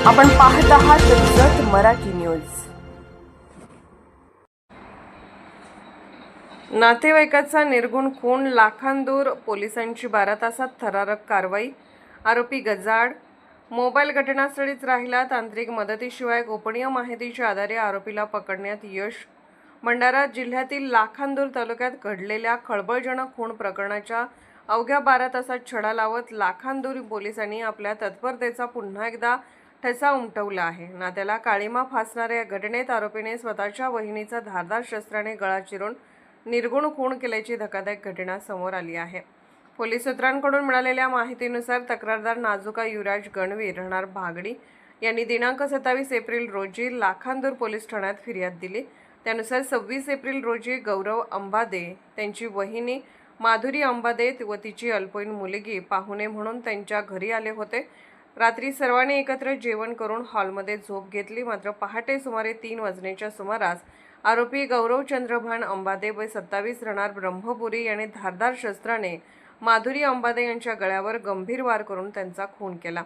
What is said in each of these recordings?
आपण पाहत आहात जत मराठी न्यूज। नातेवाईकाचा निर्गुण खून, लाखांदूर पोलिसांची 12 तासात थरारक कारवाई। आरोपी गजाड मोबाईल घटनास्थळीच राहिला। तांत्रिक मदतीशिवाय गोपनीय माहितीच्या आधारे आरोपीला पकडण्यात यश। भंडारा जिल्ह्यातील लाखांदूर तालुक्यात घडलेल्या खळबळजनक खून प्रकरणाच्या अवघ्या 12 तासात छडा लावत लाखांदूर पोलिसांनी आपल्या तत्परतेचा पुन्हा एकदा ठसा उमटवला आहे। नात्याला काळीमा फासणाऱ्या या घटनेत आरोपीने स्वतःच्या वहिनीचा धारदार शस्त्राने गळा चिरून निर्गुण खून केल्याची धक्कादायक घटना समोर आली आहे। पोलीस सूत्रांकडून मिळालेल्या माहितीनुसार तक्रारदार नाजुका युवराज गणवीर राहणार भागडी यांनी दिनांक 27 एप्रिल रोजी लाखांदूर पोलीस ठाण्यात फिर्याद दिली। त्यानुसार 26 एप्रिल रोजी गौरव अंबादे त्यांची वहिनी माधुरी अंबादे व तिची अल्पवयीन मुलगी पाहुणे म्हणून त्यांच्या घरी आले होते। रात्री सर्वांनी एकत्र जेवण करून हॉलमध्ये झोप घेतली। मात्र पहाटे सुमारे 3 वाजण्याच्या सुमारास आरोपी गौरव चंद्रभान अंबादे वय 27 राहणार ब्रह्मपुरी याने धारदार शस्त्राने माधुरी अंबादे यांच्या गळ्यावर गंभीर वार करून त्यांचा खून केला।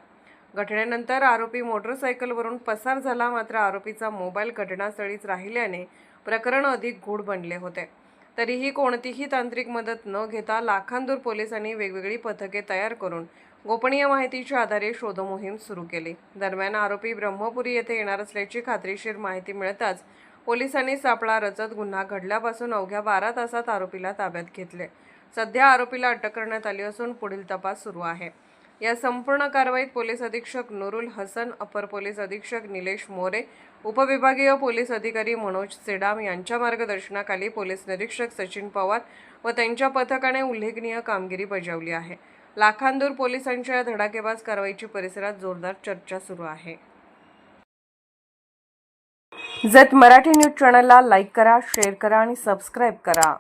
घटनेनंतर आरोपी मोटरसायकलवरून पसार झाला। मात्र आरोपीचा मोबाईल घटनास्थळीच राहिल्याने प्रकरण अधिक गूढ बनले होते। तरीही कोणतीही तांत्रिक मदत न घेता लाखांदूर पोलिसांनी वेगवेगळी पथके तयार करून गोपनीय माहितीच्या आधारे शोधमोहीम सुरू केली। दरम्यान आरोपी ब्रह्मपुरी येथे येणार असल्याची खात्रीशीर माहिती मिळताच पोलिसांनी सापळा रचत गुन्हा घडल्यापासून अवघ्या 12 तासात आरोपीला ताब्यात घेतले। सध्या आरोपीला अटक करण्यात आली असून पुढील तपास सुरू आहे। या संपूर्ण कारवाईत पोलीस अधीक्षक नूरुल हसन, अपर पोलीस अधीक्षक निलेश मोरे, उपविभागीय पोलीस अधिकारी मनोज सेडाम यांच्या मार्गदर्शनाखाली पोलीस निरीक्षक सचिन पवार व त्यांच्या पथकाने उल्लेखनीय कामगिरी बजावली आहे। लाखांदूर पोलिसांच्या या धडाकेबाज कारवाईची परिसरात जोरदार चर्चा सुरू आहे। जत मराठी न्यूज चॅनलला लाईक करा, शेअर करा आणि सबस्क्राईब करा।